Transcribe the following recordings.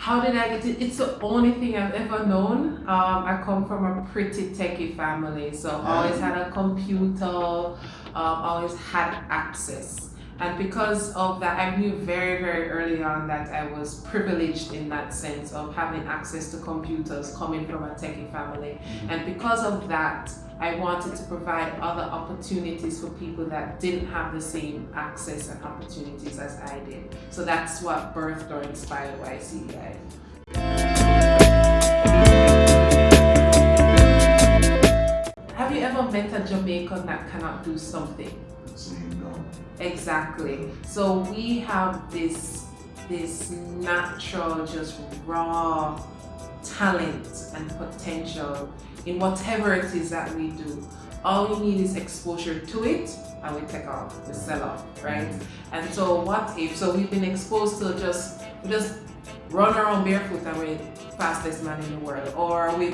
How did I get it? It's the only thing I've ever known. I come from a pretty techie family, so always had a computer, always had access. And because of that, I knew very, very early on that I was privileged in that sense of having access to computers coming from a techie family. And because of that, I wanted to provide other opportunities for people that didn't have the same access and opportunities as I did. So that's what birthed or inspired YCDI. Have you ever met a Jamaican that cannot do something? No. Exactly. So we have this natural, just raw talent and potential in whatever it is that we do. All we need is exposure to it and we take off, we sell off, right? And so what if, so we've been exposed to just run around barefoot and we're fastest man in the world, or we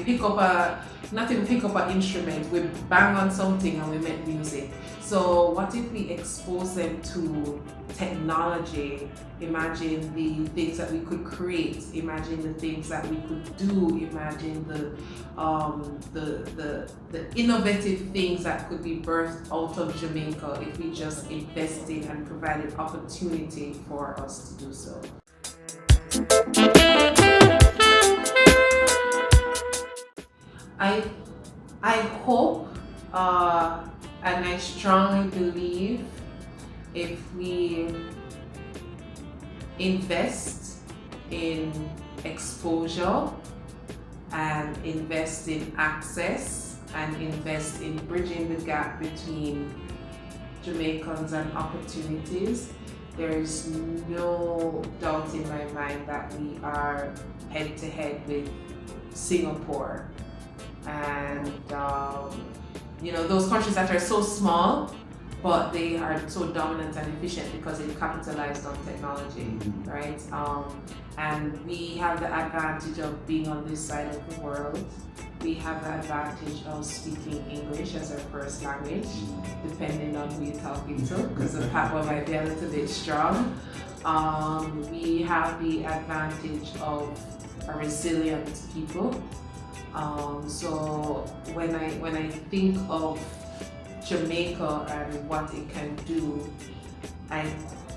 not even pick up an instrument, we bang on something and we make music. So what if we expose them to technology? Imagine the things that we could create, imagine the things that we could do, imagine the innovative things that could be birthed out of Jamaica if we just invested and provided opportunity for us to do so. I hope and I strongly believe if we invest in exposure and invest in access and invest in bridging the gap between Jamaicans and opportunities, there's no doubt in my mind that we are head to head with Singapore and those countries that are so small but they are so dominant and efficient because they've capitalized on technology, right? And we have the advantage of being on this side of the world. We have the advantage of speaking English as our first language, depending on who you're talking to, because the patois might be a little bit strong. We have the advantage of a resilient people. So when I think of Jamaica and what it can do,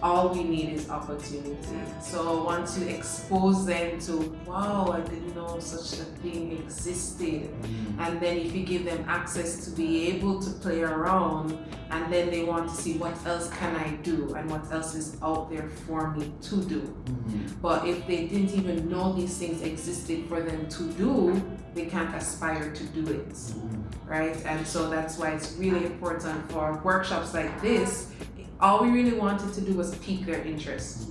all we need is opportunity. So once you expose them to, wow, I didn't know such a thing existed, and then if you give them access to be able to play around, and then they want to see what else can I do and what else is out there for me to do. But if they didn't even know these things existed for them to do, they can't aspire to do it, right? And so that's why it's really important for workshops like this. All we really wanted to do was pique their interest.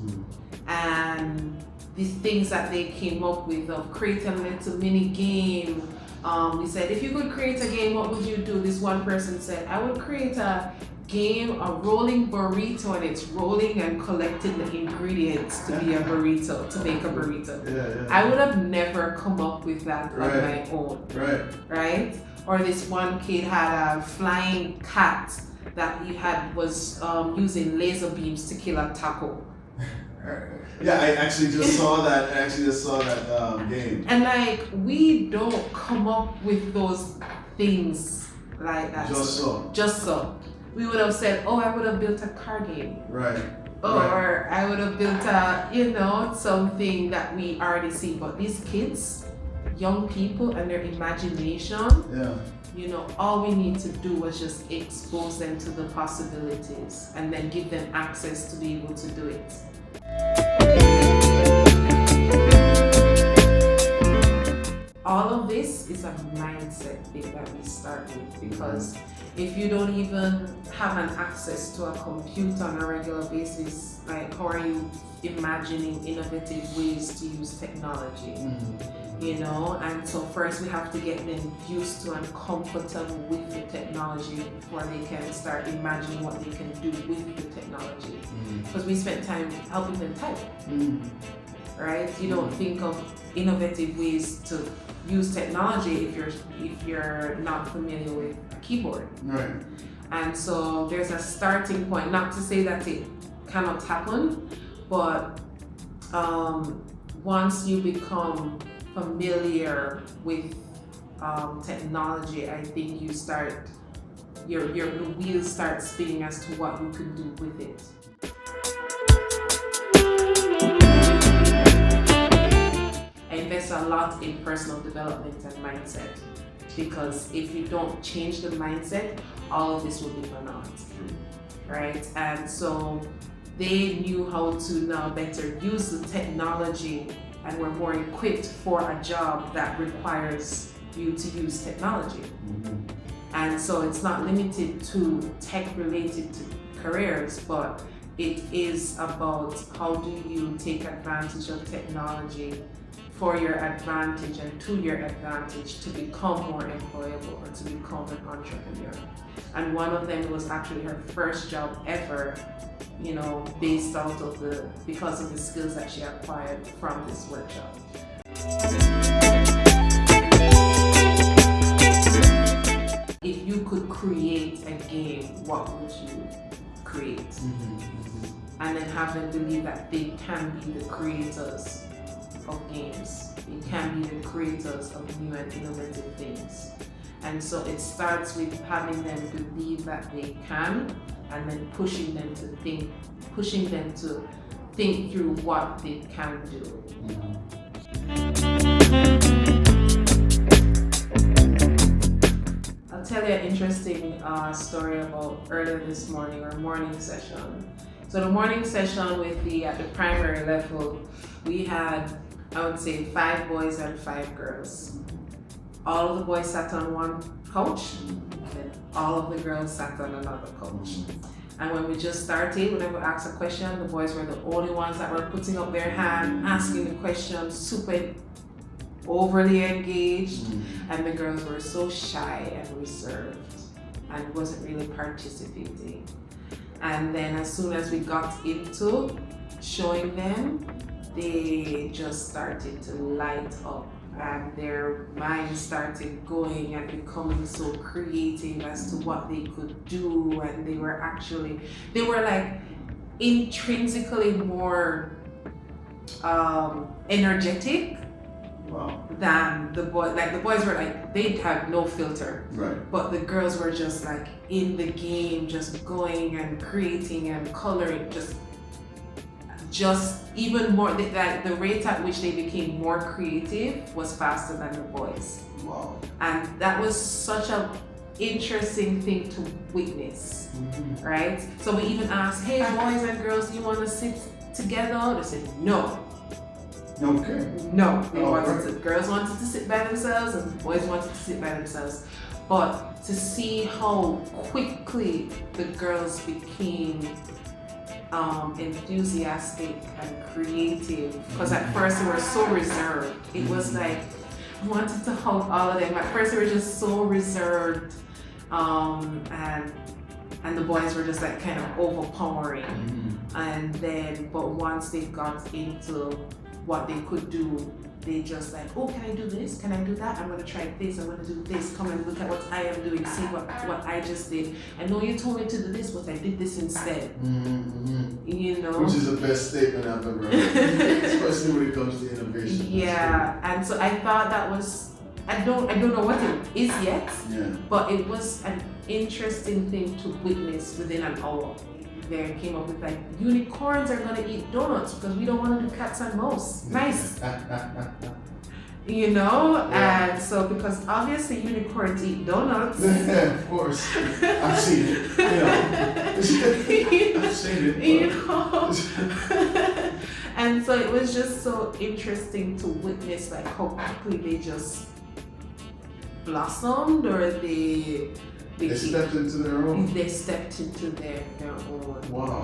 And the things that they came up with of creating a little mini game. We said, if you could create a game, what would you do? This one person said, I would create a game, a rolling burrito, and it's rolling and collecting the ingredients to be a burrito, to make a burrito. I would have never come up with that on my own. Right? Or this one kid had a flying cat that was using laser beams to kill a taco. Yeah, I actually just saw that. Game. And we don't come up with those things like that. Just so. We would have said, oh, I would have built a car game. Or I would have built something that we already see. But these kids, young people and their imagination, all we need to do was just expose them to the possibilities and then give them access to be able to do it. All of this is a mindset thing that we start with, because if you don't even have an access to a computer on a regular basis, how are you imagining innovative ways to use technology? And so first we have to get them used to and comfortable with the technology before they can start imagining what they can do with the technology. Because we spent time helping them type, right? You don't think of innovative ways to use technology if you're not familiar with a keyboard. And so there's a starting point, not to say that it cannot happen, but once you become familiar with technology, I think you start, the wheels start spinning as to what you can do with it. I invest a lot in personal development and mindset, because if you don't change the mindset, all of this will be for naught, right? And so they knew how to now better use the technology and were more equipped for a job that requires you to use technology. And so it's not limited to tech related to careers, but it is about how do you take advantage of technology for your advantage and to your advantage to become more employable or to become an entrepreneur. And one of them was actually her first job ever, you know, based out of because of the skills that she acquired from this workshop. If you could create a game, what would you create? And then have them believe that they can be the creators of games. They can be the creators of new and innovative things. And so it starts with having them believe that they can, and then pushing them to think through what they can do. I'll tell you an interesting story about earlier this morning, or morning session. So the morning session with at the primary level, we had, I would say, 5 boys and 5 girls. All of the boys sat on one couch, and all of the girls sat on another couch. And when we just started, whenever we asked a question, the boys were the only ones that were putting up their hand, asking the question, super overly engaged, and the girls were so shy and reserved and wasn't really participating. And then as soon as we got into showing them, they just started to light up, and their minds started going and becoming so creative as to what they could do. And they were like intrinsically more energetic. Wow. Than the boys. Like the boys were like, they had no filter. Right. But the girls were just like in the game, just going and creating and coloring, just even more, like the rate at which they became more creative was faster than the boys. Wow. And that was such an interesting thing to witness, right? So we even asked, hey, boys and girls, do you want to sit together? They said no. Okay. No, girls wanted to sit by themselves and boys wanted to sit by themselves. But to see how quickly the girls became enthusiastic and creative, because at first they were so reserved. It was like, I wanted to hug all of them. At first they were just so reserved, and the boys were just like kind of overpowering. And then, but once they got into what they could do, they just like, oh, can I do this? Can I do that? I'm gonna try this, I'm gonna do this. Come and look at what I am doing, see what I just did. I know you told me to do this, but I did this instead. You know? Which is the best statement I've ever heard, especially when it comes to innovation. Yeah, and so I thought that was, I don't know what it is yet, but it was an interesting thing to witness within an hour. They came up with like, unicorns are gonna eat donuts because we don't want to do cats and mouse. Nice. You know? Yeah. And so, because obviously unicorns eat donuts. Of course. I've seen it. I've seen it. You know? And so it was just so interesting to witness like how quickly they just blossomed, or they stepped into their own. They stepped into their own. Wow.